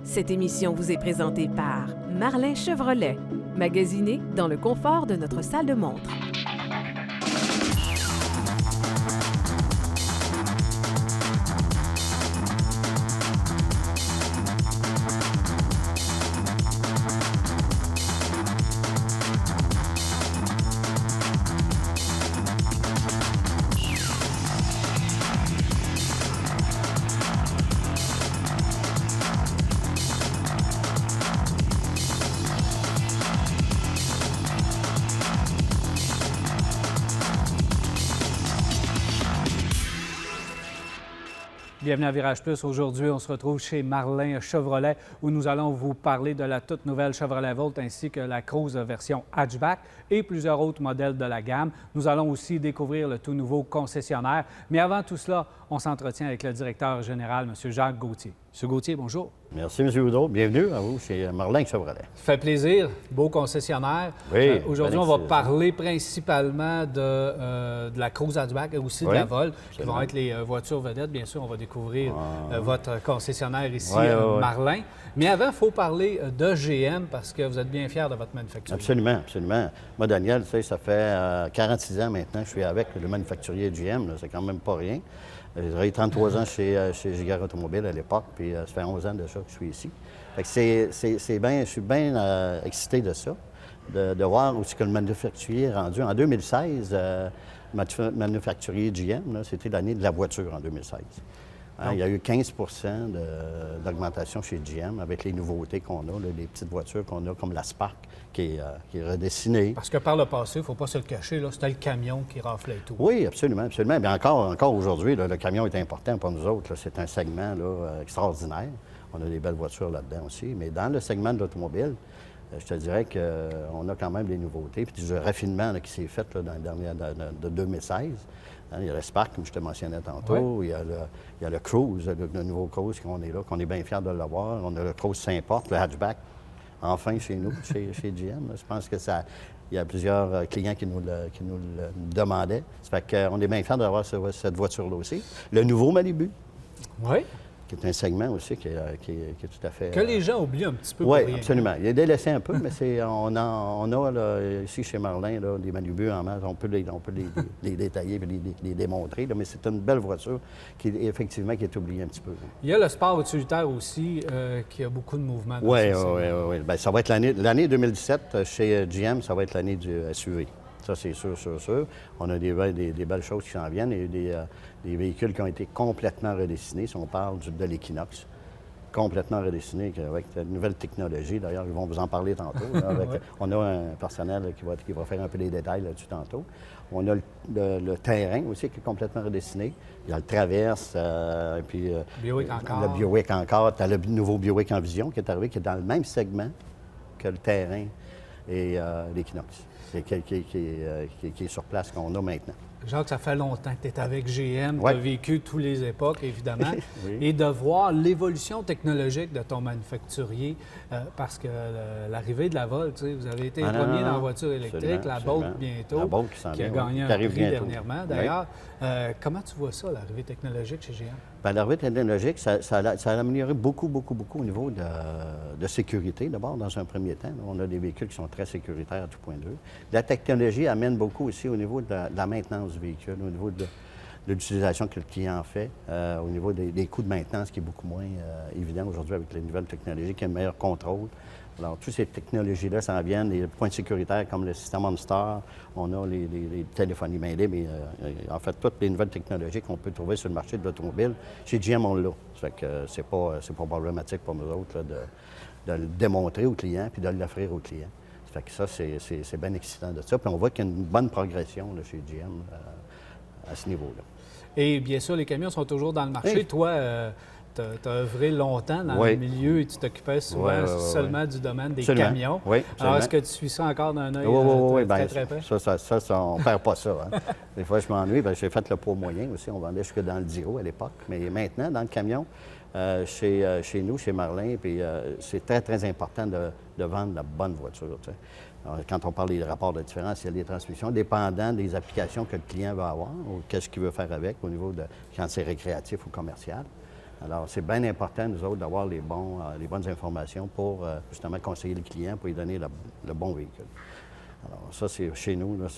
Cette émission vous est présentée par Marlin Chevrolet, magasiné dans le confort de notre salle de montre. Bienvenue à Virage Plus. Aujourd'hui, on se retrouve chez Marlin Chevrolet où nous allons vous parler de la toute nouvelle Chevrolet Volt ainsi que la Cruze version hatchback et plusieurs autres modèles de la gamme. Nous allons aussi découvrir le tout nouveau concessionnaire. Mais avant tout cela, on s'entretient avec le directeur général, M. Jacques Gauthier. M. Gauthier, bonjour. Merci, M. Houdreau. Bienvenue à vous chez Marlin Chevrolet. Ça fait plaisir. Beau concessionnaire. Oui. Aujourd'hui, on va parler principalement de la Cruze hatchback et aussi de la Volt, qui vont être les voitures vedettes. Bien sûr, on va découvrir votre concessionnaire ici, Marlin. Mais avant, il faut parler de GM parce que vous êtes bien fiers de votre manufacturier. Absolument, absolument. Moi, Daniel, tu sais, ça fait 46 ans maintenant que je suis avec le manufacturier GM. C'est quand même pas rien. J'ai travaillé 33 ans chez Giguère Automobile à l'époque, puis ça fait 11 ans déjà que je suis ici. Fait que c'est bien, je suis bien excité de ça, de voir où ce que le manufacturier est rendu. En 2016, manufacturier GM, c'était l'année de la voiture en 2016. Il y a eu 15 d'augmentation chez GM avec les nouveautés qu'on a, là, les petites voitures qu'on a, comme la Spark, qui est redessinée. Parce que par le passé, il ne faut pas se le cacher, c'était le camion qui raflait tout. Oui, absolument, absolument. Bien, encore aujourd'hui, le camion est important pour nous autres. C'est un segment là, extraordinaire. On a des belles voitures là-dedans aussi. Mais dans le segment de l'automobile, je te dirais qu'on a quand même des nouveautés. Puis du raffinement là, qui s'est fait là, dans le dernier de 2016. Il y a le Spark, comme je te mentionnais tantôt. Il y a le Cruze, le nouveau Cruze qu'on est là, qu'on est bien fiers de l'avoir. On a le Cruze Saint-Porte, le hatchback, enfin chez nous, chez GM. Je pense que il y a plusieurs clients qui nous le demandaient. Ça fait qu'on est bien fiers d'avoir cette voiture-là aussi. Le nouveau Malibu. Oui. Qui est un segment aussi qui est tout à fait... Que les gens oublient un petit peu. Oui, absolument. Il est délaissé un peu, mais on a là, ici chez Marlin là, des Malibu en masse. On peut les détailler et les démontrer. Là, mais c'est une belle voiture qui est oubliée un petit peu. Il y a le sport utilitaire aussi qui a beaucoup de mouvements. Oui. Bien, ça va être l'année 2017 chez GM, ça va être l'année du SUV. Ça, c'est sûr. On a des belles choses qui s'en viennent. Il y a des véhicules qui ont été complètement redessinés, si on parle de l'Equinox. Complètement redessiné avec de nouvelles technologies. D'ailleurs, ils vont vous en parler tantôt. On a un personnel qui va faire un peu des détails là-dessus tantôt. On a le terrain aussi qui est complètement redessiné. Il y a le Traverse, puis Buick encore. Le Buick encore. Tu as le nouveau Buick en vision qui est arrivé, qui est dans le même segment que le terrain et l'Equinox. Qui est sur place qu'on a maintenant. Jacques, ça fait longtemps que tu es avec GM, tu as vécu toutes les époques, évidemment, oui. Et de voir l'évolution technologique de ton manufacturier, parce que l'arrivée de la Volt, vous avez été les premiers dans la voiture électrique, la Bolt bientôt, la Bolt qui a gagné un prix dernièrement. D'ailleurs, comment tu vois ça, l'arrivée technologique chez GM? Bien, l'arrivée technologique, ça a amélioré beaucoup au niveau de sécurité, d'abord, dans un premier temps. On a des véhicules qui sont très sécuritaires à tout point de vue. La technologie amène beaucoup aussi au niveau de la maintenance du véhicule, au niveau de l'utilisation que le client fait, au niveau des coûts de maintenance qui est beaucoup moins évident aujourd'hui avec les nouvelles technologies, qui a un meilleur contrôle. Alors, toutes ces technologies-là s'en viennent, les points sécuritaires comme le système OnStar, on a les téléphonies main libres, mais en fait, toutes les nouvelles technologies qu'on peut trouver sur le marché de l'automobile, chez GM, on l'a. Ça fait que c'est pas problématique pour nous autres là, de le démontrer aux clients puis de l'offrir aux clients. Ça fait que ça, c'est bien excitant de ça. Puis on voit qu'il y a une bonne progression là, chez GM à ce niveau-là. Et bien sûr, les camions sont toujours dans le marché. Oui. Toi, tu as œuvré longtemps dans le milieu et tu t'occupais souvent seulement du domaine des camions. Oui, alors, est-ce que tu suis ça encore d'un œil très près? Ça, on ne perd pas ça. Hein. Des fois, je m'ennuie. J'ai fait le poids moyen aussi. On vendait jusque dans le 10 à l'époque. Mais maintenant, dans le camion, chez nous, chez Marlin, puis c'est très, très important de vendre la bonne voiture. Tu sais. Alors, quand on parle des rapports de différence, il y a des transmissions, dépendant des applications que le client va avoir ou qu'est-ce qu'il veut faire avec au niveau de quand c'est récréatif ou commercial. Alors, c'est bien important, nous autres, d'avoir les bonnes informations pour justement conseiller le client, pour lui donner le bon véhicule. Alors, ça, c'est chez nous, là,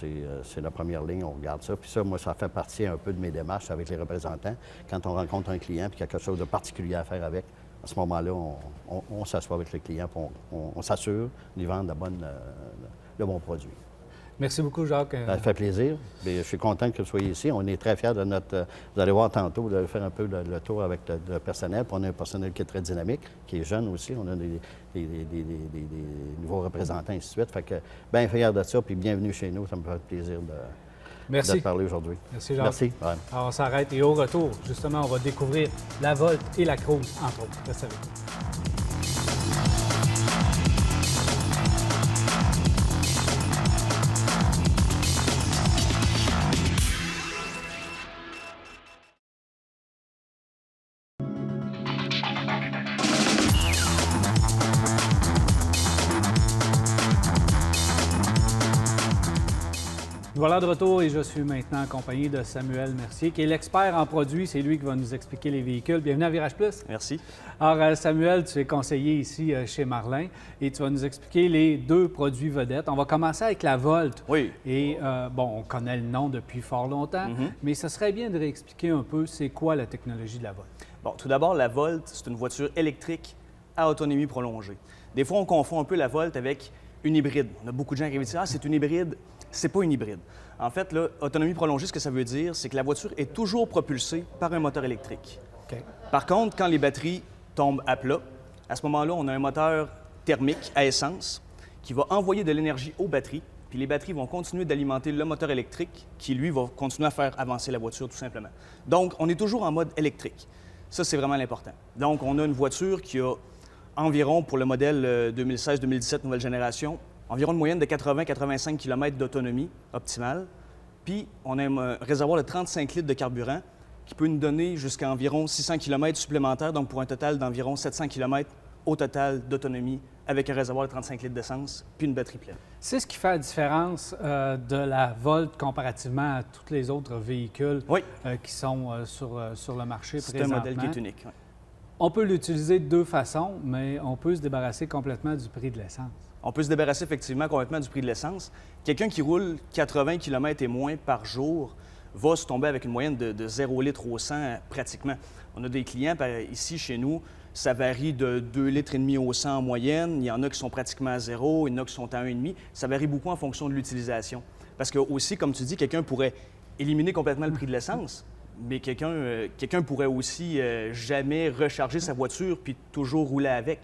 c'est la première ligne, on regarde ça. Puis ça, moi, ça fait partie un peu de mes démarches avec les représentants. Quand on rencontre un client puis qu'il y a quelque chose de particulier à faire avec, à ce moment-là, on s'assoit avec le client puis on s'assure d'y vendre le bon produit. Merci beaucoup, Jacques. Ça fait plaisir. Bien, je suis content que vous soyez ici. On est très fiers de notre... Vous allez voir tantôt, vous allez faire un peu le tour avec le personnel. Puis on a un personnel qui est très dynamique, qui est jeune aussi. On a des nouveaux représentants, ainsi de suite. Fait que bien fiers de ça, puis bienvenue chez nous. Ça me fait plaisir de te parler aujourd'hui. Merci, Jacques. Merci. Ouais. Alors, on s'arrête et au retour, justement, on va découvrir la Volt et la Cruze, entre autres. Restez avec nous. Voilà de retour et je suis maintenant accompagné de Samuel Mercier, qui est l'expert en produits. C'est lui qui va nous expliquer les véhicules. Bienvenue à Virage Plus. Merci. Alors, Samuel, tu es conseiller ici chez Marlin et tu vas nous expliquer les deux produits vedettes. On va commencer avec la Volt. Oui. Et bon, on connaît le nom depuis fort longtemps, mais ce serait bien de réexpliquer un peu c'est quoi la technologie de la Volt. Bon, tout d'abord, la Volt, c'est une voiture électrique à autonomie prolongée. Des fois, on confond un peu la Volt avec une hybride. On a beaucoup de gens qui disent « Ah, c'est une hybride ». C'est pas une hybride. En fait, là, autonomie prolongée, ce que ça veut dire, c'est que la voiture est toujours propulsée par un moteur électrique. OK. Par contre, quand les batteries tombent à plat, à ce moment-là, on a un moteur thermique à essence qui va envoyer de l'énergie aux batteries, puis les batteries vont continuer d'alimenter le moteur électrique qui, lui, va continuer à faire avancer la voiture, tout simplement. Donc, on est toujours en mode électrique. Ça, c'est vraiment l'important. Donc, on a une voiture qui a environ, pour le modèle 2016-2017 nouvelle génération, environ une moyenne de 80-85 km d'autonomie optimale. Puis, on a un réservoir de 35 litres de carburant qui peut nous donner jusqu'à environ 600 km supplémentaires, donc pour un total d'environ 700 km au total d'autonomie avec un réservoir de 35 litres d'essence puis une batterie pleine. C'est ce qui fait la différence de la Volt comparativement à tous les autres véhicules qui sont sur le marché présentement. C'est un modèle qui est unique. Oui. On peut l'utiliser de deux façons, mais on peut se débarrasser complètement du prix de l'essence. On peut se débarrasser effectivement complètement du prix de l'essence. Quelqu'un qui roule 80 km et moins par jour va se tomber avec une moyenne de 0 litre au 100 pratiquement. On a des clients ici chez nous, ça varie de 2,5 litres au 100 en moyenne. Il y en a qui sont pratiquement à 0, il y en a qui sont à 1,5. Ça varie beaucoup en fonction de l'utilisation. Parce que aussi, comme tu dis, quelqu'un pourrait éliminer complètement le prix de l'essence, mais quelqu'un pourrait aussi jamais recharger sa voiture puis toujours rouler avec.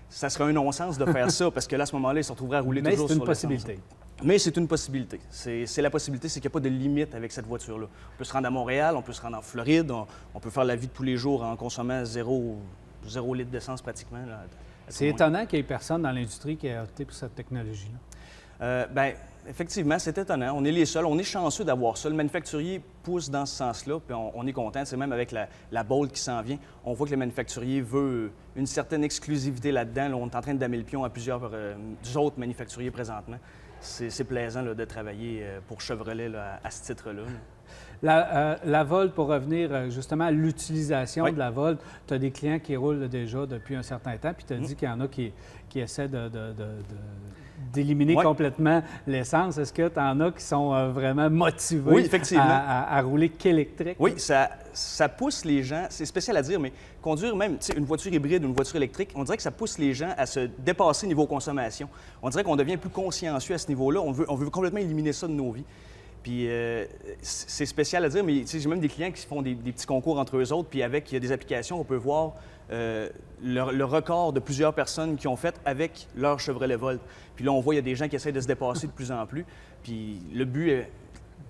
Ça serait un non-sens de faire ça, parce que là, à ce moment-là, il se retrouverait à rouler toujours sur l'essence. Mais c'est une possibilité. Mais c'est une possibilité. C'est la possibilité, c'est qu'il n'y a pas de limite avec cette voiture-là. On peut se rendre à Montréal, on peut se rendre en Floride, on peut faire la vie de tous les jours en consommant 0 litre d'essence pratiquement. C'est étonnant qu'il n'y ait personne dans l'industrie qui ait opté pour cette technologie-là. Bien, effectivement, c'est étonnant. On est les seuls. On est chanceux d'avoir ça. Le manufacturier pousse dans ce sens-là, puis on est content. C'est même avec la Bolt qui s'en vient. On voit que le manufacturier veut une certaine exclusivité là-dedans. Là, on est en train de damer le pion à plusieurs autres manufacturiers présentement. C'est plaisant là, de travailler pour Chevrolet là, à ce titre-là. La Volt, pour revenir justement à l'utilisation de la Volt, tu as des clients qui roulent déjà depuis un certain temps, puis tu as dit qu'il y en a qui essaient d'éliminer complètement l'essence. Est-ce que tu en as qui sont vraiment motivés à rouler qu'électrique? Oui, ça pousse les gens, c'est spécial à dire, mais conduire même une voiture hybride ou une voiture électrique, on dirait que ça pousse les gens à se dépasser niveau consommation. On dirait qu'on devient plus consciencieux à ce niveau-là. On veut complètement éliminer ça de nos vies. Puis c'est spécial à dire, mais j'ai même des clients qui font des petits concours entre eux autres, puis avec des applications, on peut voir le record de plusieurs personnes qui ont fait avec leur Chevrolet Volt. Puis là, on voit, il y a des gens qui essaient de se dépasser de plus en plus. Puis le but,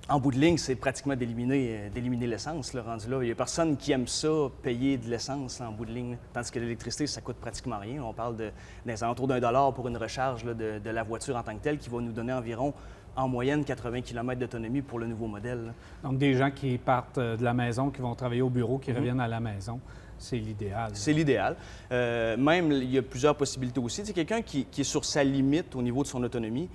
en bout de ligne, c'est pratiquement d'éliminer l'essence, là, rendu là. Il n'y a personne qui aime ça, payer de l'essence en bout de ligne. Tandis que l'électricité, ça coûte pratiquement rien. On parle des alentours d'$1 pour une recharge là, de la voiture en tant que telle, qui va nous donner environ en moyenne 80 km d'autonomie pour le nouveau modèle. Là. Donc, des gens qui partent de la maison, qui vont travailler au bureau, qui reviennent à la maison, c'est l'idéal. C'est l'idéal. Même, il y a plusieurs possibilités aussi. C'est quelqu'un qui est sur sa limite au niveau de son autonomie,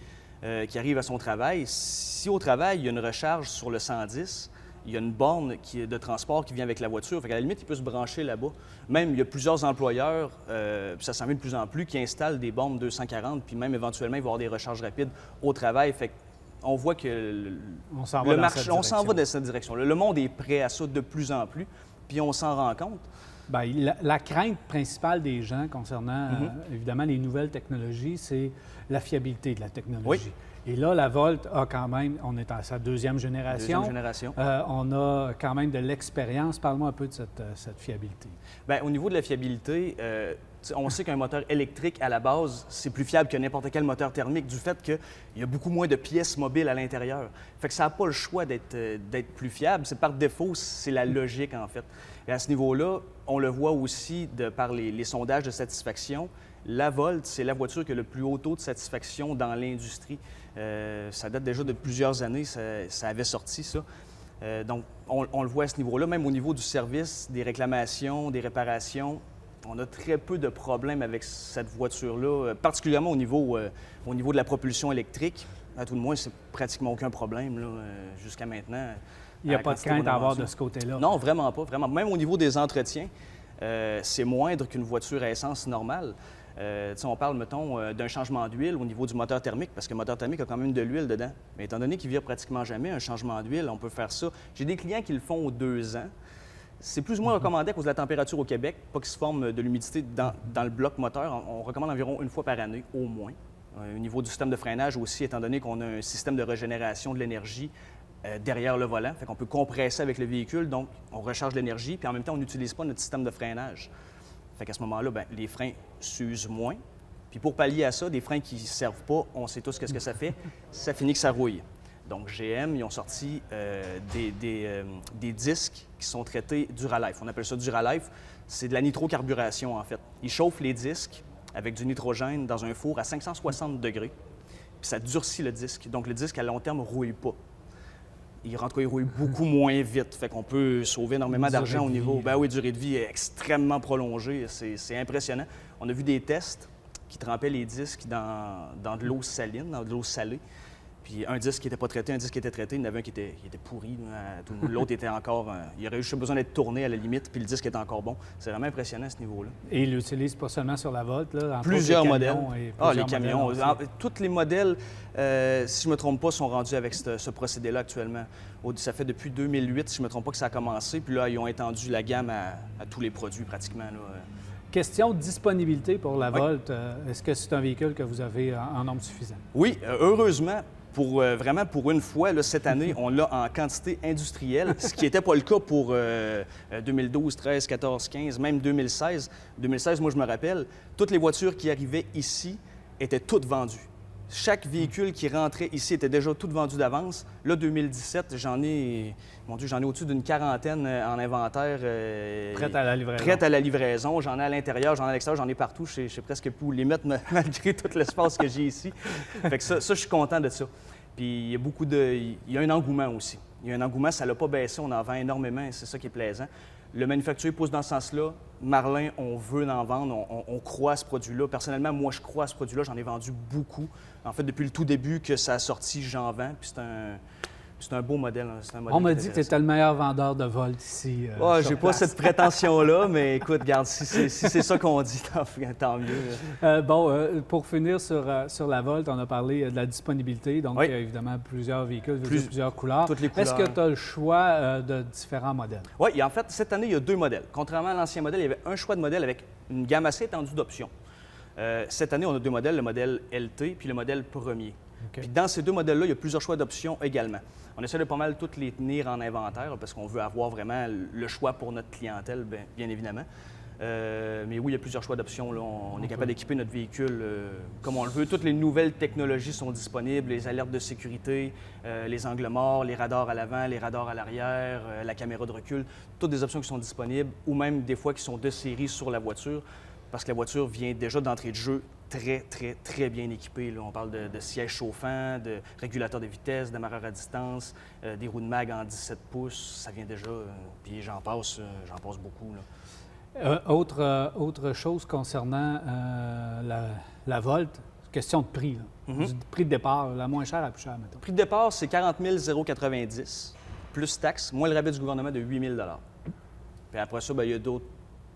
qui arrive à son travail. Si au travail, il y a une recharge sur le 110, il y a une borne de transport qui vient avec la voiture. Fait qu'à la limite, il peut se brancher là-bas. Même, il y a plusieurs employeurs, puis ça s'en vient de plus en plus, qui installent des bornes 240, puis même éventuellement, il va y avoir des recharges rapides au travail. Fait qu'on voit que on s'en va dans cette direction. Le monde est prêt à ça de plus en plus, puis on s'en rend compte. Bien, la crainte principale des gens concernant, évidemment, les nouvelles technologies, c'est la fiabilité de la technologie. Oui. Et là, la Volt a quand même, on est à sa deuxième génération. On a quand même de l'expérience. Parle-moi un peu de cette fiabilité. Bien, au niveau de la fiabilité, on sait qu'un moteur électrique, à la base, c'est plus fiable que n'importe quel moteur thermique du fait qu'il y a beaucoup moins de pièces mobiles à l'intérieur. Fait que ça n'a pas le choix d'être plus fiable. C'est par défaut, c'est la logique, en fait. Et à ce niveau-là, on le voit aussi par les sondages de satisfaction. La Volt, c'est la voiture qui a le plus haut taux de satisfaction dans l'industrie. Ça date déjà de plusieurs années, ça avait sorti ça. Donc, on le voit à ce niveau-là. Même au niveau du service, des réclamations, des réparations, on a très peu de problèmes avec cette voiture-là, particulièrement au niveau de la propulsion électrique. À tout le moins, c'est pratiquement aucun problème là, jusqu'à maintenant. Il n'y a pas de crainte à avoir de ce côté-là? Non, vraiment pas. Vraiment. Même au niveau des entretiens, c'est moindre qu'une voiture à essence normale. On parle, mettons, d'un changement d'huile au niveau du moteur thermique, parce que le moteur thermique a quand même de l'huile dedans. Mais étant donné qu'il vire pratiquement jamais un changement d'huile, on peut faire ça. J'ai des clients qui le font aux 2 ans. C'est plus ou moins recommandé à cause de la température au Québec, pas qu'il se forme de l'humidité dans le bloc moteur. On recommande environ 1 fois par année, au moins. Au niveau du système de freinage aussi, étant donné qu'on a un système de régénération de l'énergie derrière le volant, fait qu'on peut compresser avec le véhicule, donc on recharge l'énergie, puis en même temps, on n'utilise pas notre système de freinage. Fait qu'à ce moment-là, bien, les freins s'usent moins. Puis pour pallier à ça, des freins qui ne servent pas, on sait tous qu'est-ce que ça fait, ça finit que ça rouille. Donc GM, ils ont sorti des disques qui sont traités Duralife. On appelle ça Duralife. C'est de la nitrocarburation, en fait. Ils chauffent les disques avec du nitrogène dans un four à 560 degrés, puis ça durcit le disque. Donc le disque, à long terme, ne rouille pas. Il rouille beaucoup moins vite. Fait qu'on peut sauver énormément d'argent au niveau... Ben oui, durée de vie est extrêmement prolongée. C'est impressionnant. On a vu des tests qui trempaient les disques dans de l'eau saline, dans de l'eau salée. Puis un disque qui n'était pas traité, un disque qui était traité, il y en avait un qui était pourri. L'autre était encore... il aurait juste besoin d'être tourné à la limite, puis le disque était encore bon. C'est vraiment impressionnant à ce niveau-là. Et il l'utilise pas seulement sur la Volt, là, plusieurs modèles. Les camions. Tous les modèles, si je ne me trompe pas, sont rendus avec ce procédé-là actuellement. Ça fait depuis 2008, si je ne me trompe pas, que ça a commencé. Puis là, ils ont étendu la gamme à tous les produits pratiquement. Là. Question de disponibilité pour la Volt. Est-ce que c'est un véhicule que vous avez en nombre suffisant? Oui, heureusement. Vraiment, pour une fois, là, cette année, on l'a en quantité industrielle, ce qui n'était pas le cas pour 2012, 13, 14, 15, même 2016. 2016, moi, je me rappelle, toutes les voitures qui arrivaient ici étaient toutes vendues. Chaque véhicule qui rentrait ici était déjà tout vendu d'avance. Là, 2017, j'en ai au-dessus d'une quarantaine en inventaire. Prête à la livraison. Prête à la livraison. J'en ai à l'intérieur, j'en ai à l'extérieur, j'en ai partout. Je sais presque plus où les mettre, malgré tout l'espace que j'ai ici. Fait que ça, je suis content de ça. Puis il y a un engouement aussi. Il y a un engouement, ça ne l'a pas baissé, on en vend énormément et c'est ça qui est plaisant. Le manufacturier pousse dans ce sens-là. Marlin, on veut en vendre, on croit à ce produit-là. Personnellement, moi, je crois à ce produit-là. J'en ai vendu beaucoup. En fait, depuis le tout début que ça a sorti, j'en vends. Puis c'est un beau modèle. On m'a dit que tu étais le meilleur vendeur de Volt ici. J'ai pas cette prétention-là, mais écoute, regarde, si c'est ça qu'on dit, tant mieux. Pour finir sur la Volt, on a parlé de la disponibilité. Donc, il y a évidemment plusieurs véhicules, plusieurs couleurs. Toutes les couleurs. Est-ce que tu as le choix de différents modèles? Oui, en fait, cette année, il y a 2 modèles. Contrairement à l'ancien modèle, il y avait un choix de modèle avec une gamme assez étendue d'options. Cette année, on a 2 modèles, le modèle LT puis le modèle premier. Okay. Puis dans ces 2 modèles-là, il y a plusieurs choix d'options également. On essaie de pas mal toutes les tenir en inventaire parce qu'on veut avoir vraiment le choix pour notre clientèle, bien évidemment. Mais oui, il y a plusieurs choix d'options. Là. On est capable d'équiper notre véhicule comme on le veut. Toutes les nouvelles technologies sont disponibles, les alertes de sécurité, les angles morts, les radars à l'avant, les radars à l'arrière, la caméra de recul, toutes des options qui sont disponibles ou même des fois qui sont de série sur la voiture parce que la voiture vient déjà d'entrée de jeu très, très, très bien équipée. Là. On parle de sièges chauffants, de régulateurs de vitesse, d'amarreurs à distance, des roues de mag en 17 pouces. Ça vient déjà, puis j'en passe beaucoup. Là. Autre chose concernant la Volt, question de prix. Là. Du prix de départ, la moins chère à la plus chère, mettons. Le prix de départ, c'est 40 090. plus taxes, moins le rabais du gouvernement de 8 000 Puis après ça, bien, il y a d'autres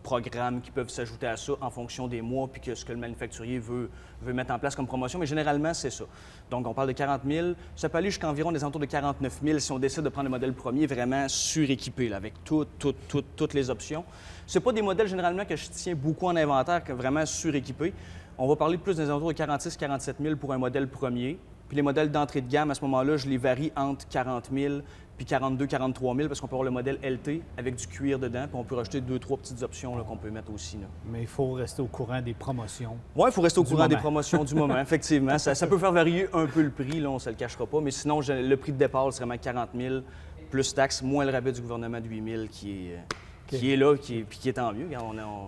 programmes qui peuvent s'ajouter à ça en fonction des mois puis que ce que le manufacturier veut mettre en place comme promotion. Mais généralement, c'est ça. Donc, on parle de 40 000. Ça peut aller jusqu'à environ des alentours de 49 000 si on décide de prendre le modèle premier vraiment suréquipé, là, avec toutes les options. Ce pas des modèles généralement que je tiens beaucoup en inventaire, que vraiment suréquipés. On va parler de plus des alentours de 46 000 – 47 000 pour un modèle premier. Puis les modèles d'entrée de gamme, à ce moment-là, je les varie entre 40 000 puis 42 000 – 43 000 parce qu'on peut avoir le modèle LT avec du cuir dedans, puis on peut rajouter 2-3 petites options là, qu'on peut mettre aussi. Là. Mais il faut rester au courant des promotions. Oui, il faut rester au courant des moment. promotions du moment, effectivement. Ça peut faire varier un peu le prix, là, on ne se le cachera pas, mais sinon, le prix de départ, c'est vraiment 40 000 plus taxes, moins le rabais du gouvernement de 8 000 qui est là, puis qui est tant mieux.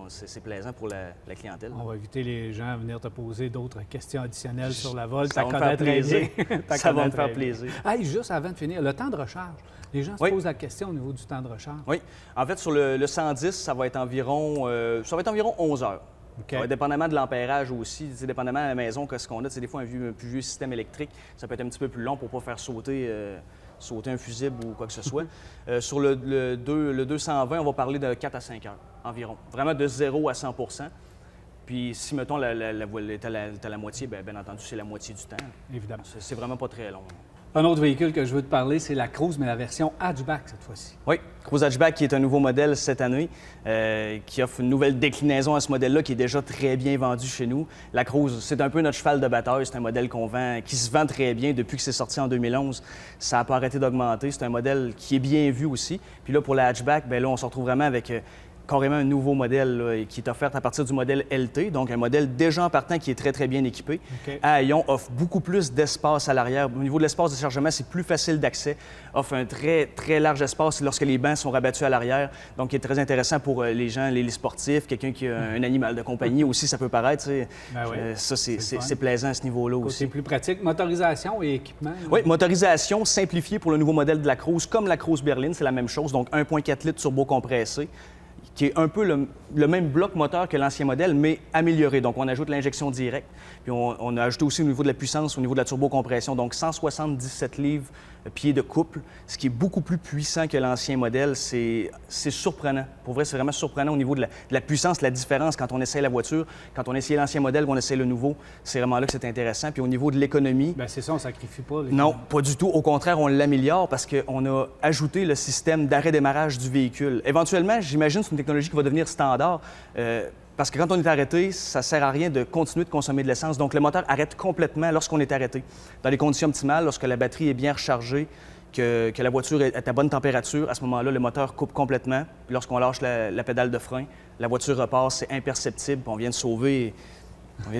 C'est plaisant pour la clientèle. On va inviter les gens à venir te poser d'autres questions additionnelles sur la Volt. Ça va me faire plaisir. Ça va me faire plaisir. Hey, juste avant de finir, le temps de recharge. Les gens se posent la question au niveau du temps de recharge. Oui. En fait, sur le 110, ça va être environ 11 heures. Okay. Dépendamment de l'ampérage aussi, dépendamment à la maison, qu'est-ce qu'on a. Des fois, un plus vieux système électrique, ça peut être un petit peu plus long pour ne pas faire sauter un fusible ou quoi que ce soit. Sur le 220, on va parler de 4 à 5 heures environ. Vraiment de 0 à 100 Puis si, mettons, t'as la moitié, bien entendu, c'est la moitié du temps. Évidemment. C'est vraiment pas très long. Un autre véhicule que je veux te parler, c'est la Cruze, mais la version hatchback cette fois-ci. Oui, Cruze Hatchback qui est un nouveau modèle cette année, qui offre une nouvelle déclinaison à ce modèle-là qui est déjà très bien vendu chez nous. La Cruze, c'est un peu notre cheval de bataille. C'est un modèle qui se vend très bien depuis que c'est sorti en 2011. Ça n'a pas arrêté d'augmenter. C'est un modèle qui est bien vu aussi. Puis là, pour la hatchback, bien là, on se retrouve vraiment avec carrément un nouveau modèle là, qui est offert à partir du modèle LT, donc un modèle déjà en partant qui est très, très bien équipé. Okay. Aion offre beaucoup plus d'espace à l'arrière. Au niveau de l'espace de chargement, c'est plus facile d'accès. Offre un très, très large espace lorsque les bancs sont rabattus à l'arrière, donc qui est très intéressant pour les gens, les sportifs, quelqu'un qui a un animal de compagnie aussi, ça peut paraître. Ben oui, ça, c'est plaisant à ce niveau-là aussi. C'est plus pratique. Motorisation et équipement? Oui, motorisation simplifiée pour le nouveau modèle de la Cruze, comme la Cruze berline, c'est la même chose, donc 1,4 litres turbo compressé, qui est un peu le même bloc moteur que l'ancien modèle, mais amélioré. Donc, on ajoute l'injection directe. Puis, on a ajouté aussi au niveau de la puissance, au niveau de la turbocompression, donc 177 livres pieds de couple, ce qui est beaucoup plus puissant que l'ancien modèle. C'est surprenant. Pour vrai, c'est vraiment surprenant au niveau de la puissance, la différence quand on essaie la voiture. Quand on essaie l'ancien modèle, on essaie le nouveau, c'est vraiment là que c'est intéressant. Puis, au niveau de l'économie... Bien, c'est ça, on ne sacrifie pas. Non, pas du tout. Au contraire, on l'améliore parce qu'on a ajouté le système d'arrêt-démarrage du véhicule. Éventuellement, j'imagine que c'est une technologie qui va devenir standard. Parce que quand on est arrêté, ça ne sert à rien de continuer de consommer de l'essence. Donc, le moteur arrête complètement lorsqu'on est arrêté. Dans les conditions optimales, lorsque la batterie est bien rechargée, que la voiture est à bonne température, à ce moment-là, le moteur coupe complètement. Puis lorsqu'on lâche la pédale de frein, la voiture repart, c'est imperceptible. Puis on vient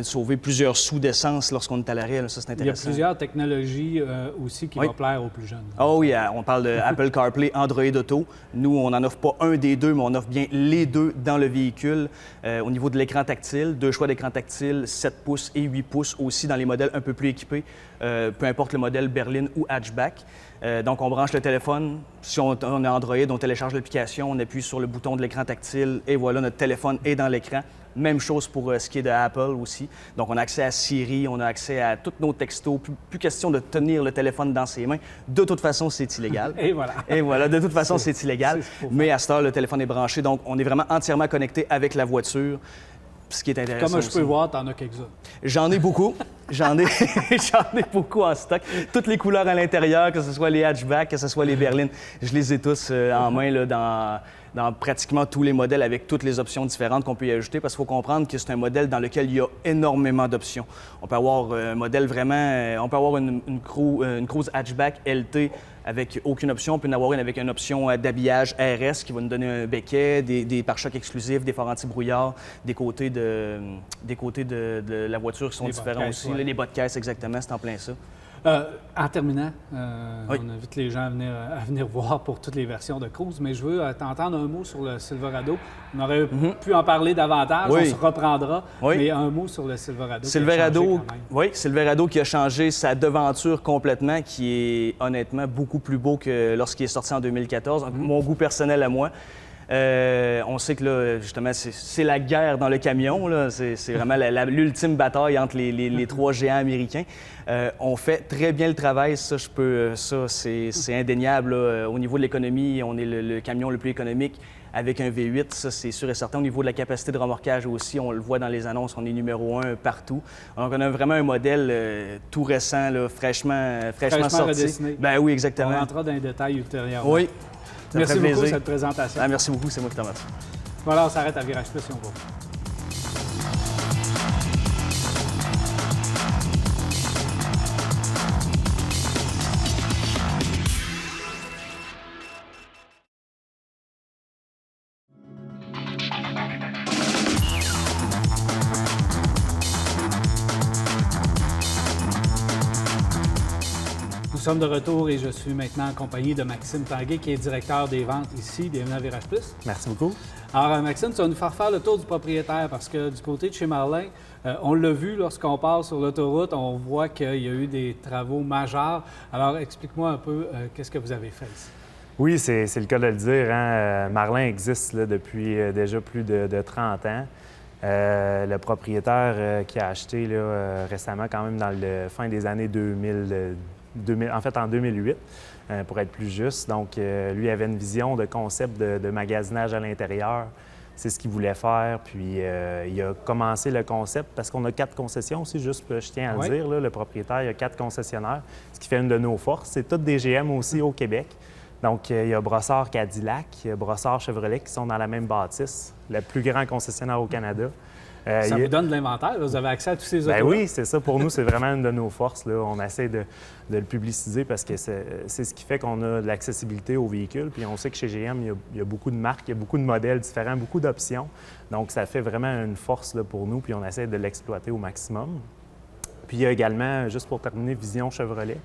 de sauver plusieurs sous d'essence lorsqu'on est à l'arrêt. Ça, c'est intéressant. Il y a plusieurs technologies aussi qui vont plaire aux plus jeunes. Oh oui, on parle de Apple CarPlay, Android Auto. Nous, on n'en offre pas un des deux, mais on offre bien les deux dans le véhicule. Au niveau de l'écran tactile, 2 choix d'écran tactile, 7 pouces et 8 pouces aussi dans les modèles un peu plus équipés, peu importe le modèle berline ou hatchback. Donc, on branche le téléphone. Si on est Android, on télécharge l'application, on appuie sur le bouton de l'écran tactile et voilà, notre téléphone est dans l'écran. Même chose pour ce qui est de Apple aussi. Donc, on a accès à Siri, on a accès à tous nos textos. Plus question de tenir le téléphone dans ses mains. De toute façon, c'est illégal. Et voilà. Et voilà, de toute façon, c'est illégal. Mais à cette heure, le téléphone est branché. Donc, on est vraiment entièrement connecté avec la voiture. Ce qui est intéressant. Comme je peux voir, t'en as quelques-uns. J'en ai beaucoup. J'en ai beaucoup en stock. Toutes les couleurs à l'intérieur, que ce soit les hatchbacks, que ce soit les berlines, je les ai tous en main là, dans pratiquement tous les modèles avec toutes les options différentes qu'on peut y ajouter parce qu'il faut comprendre que c'est un modèle dans lequel il y a énormément d'options. On peut avoir un modèle vraiment... On peut avoir une Cruze hatchback LT avec aucune option. On peut en avoir une avec une option d'habillage RS qui va nous donner un becquet, des pare-chocs exclusifs, des phares anti-brouillard, des côtés de la voiture qui sont différents aussi. Ouais. Les bas de caisse, exactement, c'est en plein ça. En terminant, Oui. on invite les gens à venir voir pour toutes les versions de Cruze, mais je veux t'entendre un mot sur le Silverado. On aurait pu en parler davantage, Oui. on se reprendra, Oui. mais un mot sur le Silverado. Silverado qui a changé sa devanture complètement, qui est honnêtement beaucoup plus beau que lorsqu'il est sorti en 2014. Mon goût personnel à moi. On sait que là, justement, c'est la guerre dans le camion. Là. C'est vraiment l'ultime bataille entre les trois géants américains. On fait très bien le travail, ça, c'est indéniable. Là. Au niveau de l'économie, on est le camion le plus économique avec un V8, ça c'est sûr et certain. Au niveau de la capacité de remorquage aussi, on le voit dans les annonces, on est numéro 1 partout. Donc on a vraiment un modèle tout récent, là, fraîchement sorti. Redessiné. Ben oui, exactement. On rentrera dans les détails ultérieurement. Oui. Merci beaucoup pour cette présentation. Ah, merci beaucoup, c'est moi qui t'en remercie. Voilà, on s'arrête à Virage Plus si on va. Nous sommes de retour et je suis maintenant en compagnie de Maxime Tanguay, qui est directeur des ventes ici. Bienvenue à Virage Plus. Merci beaucoup. Alors, Maxime, tu vas nous faire le tour du propriétaire parce que du côté de chez Marlin, on l'a vu lorsqu'on passe sur l'autoroute, on voit qu'il y a eu des travaux majeurs. Alors, explique-moi un peu qu'est-ce que vous avez fait ici. Oui, c'est le cas de le dire. Hein? Marlin existe là, depuis déjà plus de 30 ans. Le propriétaire qui a acheté là, récemment, quand même dans le fin des années 2000, en fait en 2008, pour être plus juste. Donc, lui avait une vision de concept de magasinage à l'intérieur. C'est ce qu'il voulait faire. Puis, il a commencé le concept parce qu'on a 4 concessions aussi, juste je tiens à le dire. Là, le propriétaire, il y a 4 concessionnaires, ce qui fait une de nos forces. C'est toutes des GM aussi au Québec. Donc, il y a Brossard Cadillac, il y a Brossard Chevrolet qui sont dans la même bâtisse, le plus grand concessionnaire au Canada. Ça vous donne de l'inventaire, vous avez accès à tous ces autos. Ben oui, c'est ça. Pour nous, c'est vraiment une de nos forces. Là. On essaie de le publiciser parce que c'est ce qui fait qu'on a de l'accessibilité aux véhicules. Puis on sait que chez GM, il y a beaucoup de marques, il y a beaucoup de modèles différents, beaucoup d'options. Donc, ça fait vraiment une force là, pour nous, puis on essaie de l'exploiter au maximum. Puis il y a également, juste pour terminer, Vision Chevrolet,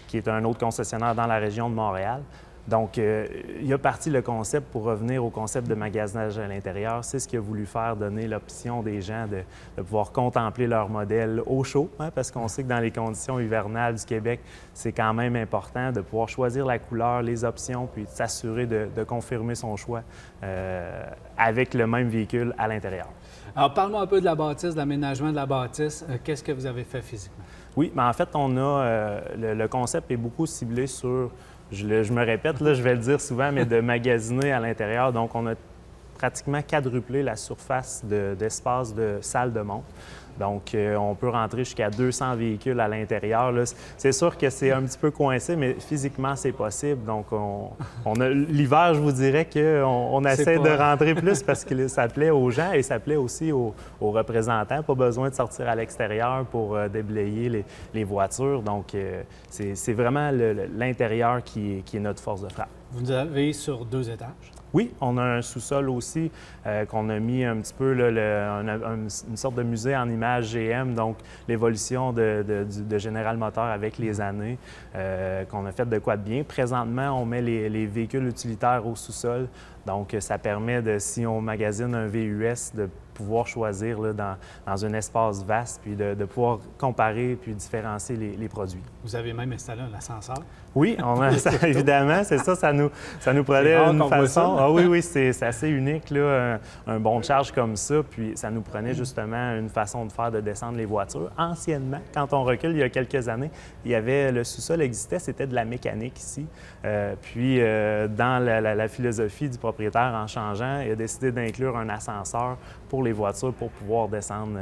qui est un autre concessionnaire dans la région de Montréal. Donc, il a parti le concept pour revenir au concept de magasinage à l'intérieur. C'est ce qu'il a voulu faire, donner l'option des gens de pouvoir contempler leur modèle au chaud, hein, parce qu'on sait que dans les conditions hivernales du Québec, c'est quand même important de pouvoir choisir la couleur, les options, puis de s'assurer de confirmer son choix avec le même véhicule à l'intérieur. Alors, parle-moi un peu de la bâtisse, de l'aménagement de la bâtisse. Qu'est-ce que vous avez fait physiquement? Oui, mais en fait, on a le concept est beaucoup ciblé sur... Je me répète, là, je vais le dire souvent, mais de magasiner à l'intérieur. Donc, on a pratiquement quadruplé la surface d'espace de salle de montre. Donc, on peut rentrer jusqu'à 200 véhicules à l'intérieur. C'est sûr que c'est un petit peu coincé, mais physiquement, c'est possible. Donc, l'hiver, je vous dirais qu'on essaie de rentrer plus parce que ça plaît aux gens et ça plaît aussi aux représentants. Pas besoin de sortir à l'extérieur pour déblayer les voitures. Donc, c'est vraiment l'intérieur qui est notre force de frappe. Vous avez sur 2 étages? Oui, on a un sous-sol aussi qu'on a mis un petit peu là, une sorte de musée en images GM, donc l'évolution de General Motors avec les années, qu'on a fait de quoi de bien. Présentement, on met les véhicules utilitaires au sous-sol, donc ça permet de, si on magasine un VUS, de pouvoir choisir là, dans un espace vaste, puis de pouvoir comparer puis différencier les produits. Vous avez même installé un ascenseur? Oui, évidemment, c'est ça, ça nous prenait une façon. Ah oui, c'est assez unique, là, un bon de charge comme ça, puis ça nous prenait justement une façon de faire de descendre les voitures. Anciennement, quand on recule il y a quelques années, le sous-sol existait, c'était de la mécanique ici. Puis dans la philosophie du propriétaire, en changeant, il a décidé d'inclure un ascenseur pour les voitures pour pouvoir descendre.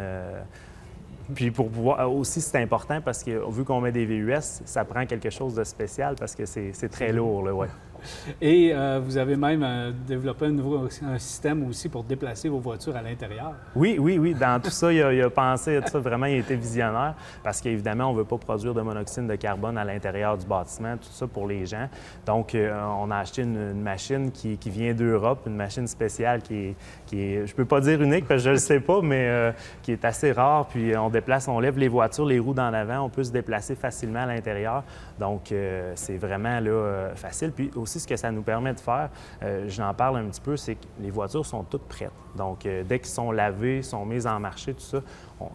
Puis pour pouvoir aussi, c'est important parce que vu qu'on met des VUS, ça prend quelque chose de spécial parce que c'est très lourd, là, ouais. Et vous avez même développé un système aussi pour déplacer vos voitures à l'intérieur. Oui. Dans tout ça, il a pensé à tout ça. Vraiment, il a été visionnaire parce qu'évidemment, on ne veut pas produire de monoxyde de carbone à l'intérieur du bâtiment, tout ça pour les gens. Donc, on a acheté une machine qui vient d'Europe, une machine spéciale qui est je ne peux pas dire unique parce que je ne le sais pas, mais qui est assez rare. Puis on lève les voitures, les roues dans l'avant, on peut se déplacer facilement à l'intérieur. Donc, c'est vraiment là, facile. Puis aussi, ce que ça nous permet de faire, je n'en parle un petit peu, c'est que les voitures sont toutes prêtes. Donc, dès qu'ils sont lavés, sont mises en marché, tout ça,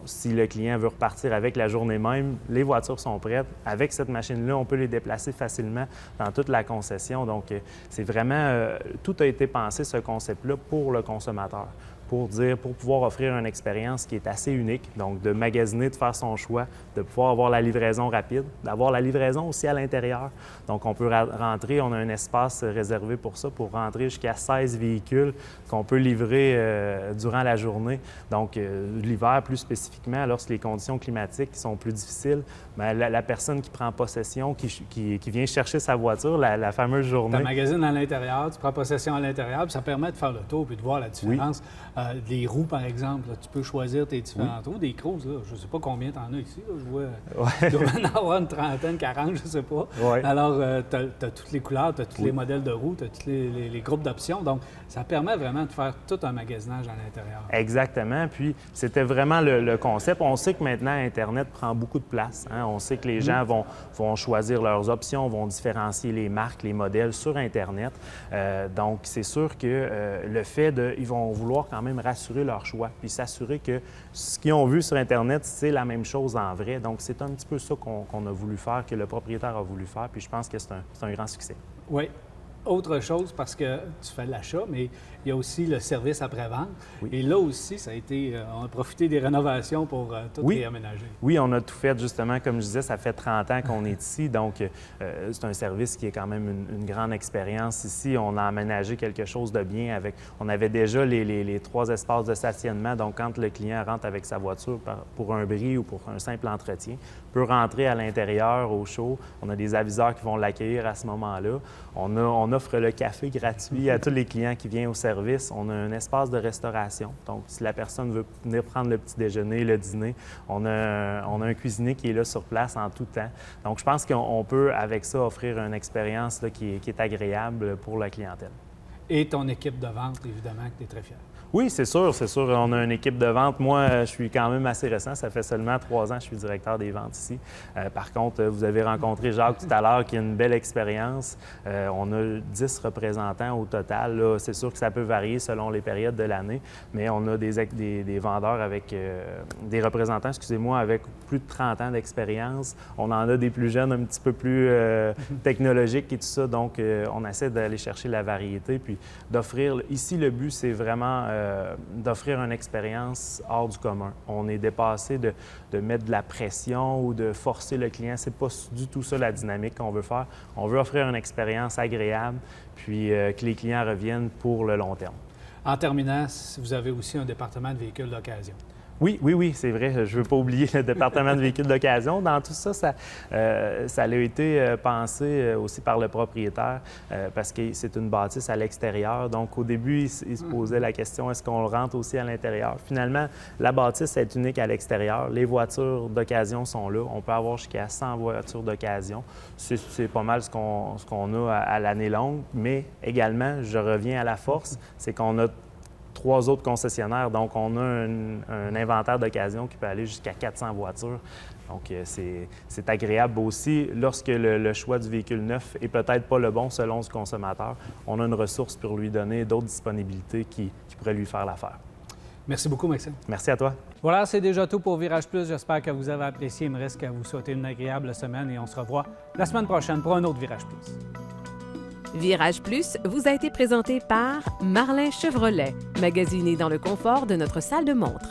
si le client veut repartir avec la journée même, les voitures sont prêtes. Avec cette machine-là, on peut les déplacer facilement dans toute la concession. Donc, c'est vraiment, tout a été pensé, ce concept-là, pour le consommateur. Pour pouvoir offrir une expérience qui est assez unique, donc de magasiner, de faire son choix, de pouvoir avoir la livraison rapide, d'avoir la livraison aussi à l'intérieur. Donc, on peut rentrer, on a un espace réservé pour ça, pour rentrer jusqu'à 16 véhicules qu'on peut livrer durant la journée. Donc, l'hiver, plus spécifiquement, lorsque les conditions climatiques sont plus difficiles, bien, la personne qui prend possession, qui vient chercher sa voiture, la fameuse journée... Tu magasines à l'intérieur, tu prends possession à l'intérieur, puis ça permet de faire le tour puis de voir la différence. Oui. Des roues, par exemple, là, tu peux choisir tes différents roues. Des Cruz, là, je ne sais pas combien tu en as ici. Là, je vois, il doit en avoir une trentaine, 40, je ne sais pas. Ouais. Alors, tu as toutes les couleurs, tu as tous les modèles de roues, tu as tous les groupes d'options. Donc, ça permet vraiment de faire tout un magasinage à l'intérieur. Exactement. Puis, c'était vraiment le concept. On sait que maintenant, Internet prend beaucoup de place. Hein? On sait que les gens vont choisir leurs options, vont différencier les marques, les modèles sur Internet. Donc, c'est sûr que le fait ils vont vouloir quand même rassurer leur choix, puis s'assurer que ce qu'ils ont vu sur Internet, c'est la même chose en vrai. Donc, c'est un petit peu ça qu'on a voulu faire, que le propriétaire a voulu faire, puis je pense que c'est un grand succès. Oui. Autre chose, parce que tu fais l'achat, mais il y a aussi le service après-vente. Oui. Et là aussi, ça a été, on a profité des rénovations pour tout réaménager. Oui, on a tout fait, justement, comme je disais, ça fait 30 ans qu'on est ici, donc c'est un service qui est quand même une grande expérience ici. On a aménagé quelque chose de bien on avait déjà les 3 espaces de stationnement, donc quand le client rentre avec sa voiture pour un bris ou pour un simple entretien, peut rentrer à l'intérieur au chaud. On a des aviseurs qui vont l'accueillir à ce moment-là. On offre le café gratuit à tous les clients qui viennent au service. On a un espace de restauration. Donc, si la personne veut venir prendre le petit déjeuner, le dîner, on a un cuisinier qui est là sur place en tout temps. Donc, je pense qu'on peut, avec ça, offrir une expérience là, qui est agréable pour la clientèle. Et ton équipe de vente, évidemment, que tu es très fier. Oui, c'est sûr. On a une équipe de vente. Moi, je suis quand même assez récent. Ça fait seulement 3 ans que je suis directeur des ventes ici. Par contre, vous avez rencontré Jacques tout à l'heure, qui a une belle expérience. On a 10 représentants au total. Là, c'est sûr que ça peut varier selon les périodes de l'année, mais on a des vendeurs avec des représentants, avec plus de 30 ans d'expérience. On en a des plus jeunes, un petit peu plus technologiques et tout ça. Donc, on essaie d'aller chercher la variété puis d'offrir. Ici, le but, c'est vraiment d'offrir une expérience hors du commun. On est dépassé de mettre de la pression ou de forcer le client. C'est pas du tout ça la dynamique qu'on veut faire. On veut offrir une expérience agréable, puis que les clients reviennent pour le long terme. En terminant, vous avez aussi un département de véhicules d'occasion. Oui, c'est vrai. Je ne veux pas oublier le département de véhicules d'occasion. Dans tout ça, ça a été pensé aussi par le propriétaire parce que c'est une bâtisse à l'extérieur. Donc, au début, il se posait la question, est-ce qu'on le rentre aussi à l'intérieur? Finalement, la bâtisse est unique à l'extérieur. Les voitures d'occasion sont là. On peut avoir jusqu'à 100 voitures d'occasion. C'est pas mal ce qu'on a à l'année longue. Mais également, je reviens à la force, c'est qu'on a 3 autres concessionnaires. Donc, on a un inventaire d'occasion qui peut aller jusqu'à 400 voitures. Donc, c'est agréable aussi. Lorsque le choix du véhicule neuf est peut-être pas le bon selon ce consommateur, on a une ressource pour lui donner d'autres disponibilités qui pourraient lui faire l'affaire. Merci beaucoup, Maxime. Merci à toi. Voilà, c'est déjà tout pour Virage Plus. J'espère que vous avez apprécié. Il me reste qu'à vous souhaiter une agréable semaine et on se revoit la semaine prochaine pour un autre Virage Plus. Virage Plus vous a été présenté par Marlin Chevrolet, magasiné dans le confort de notre salle de montre.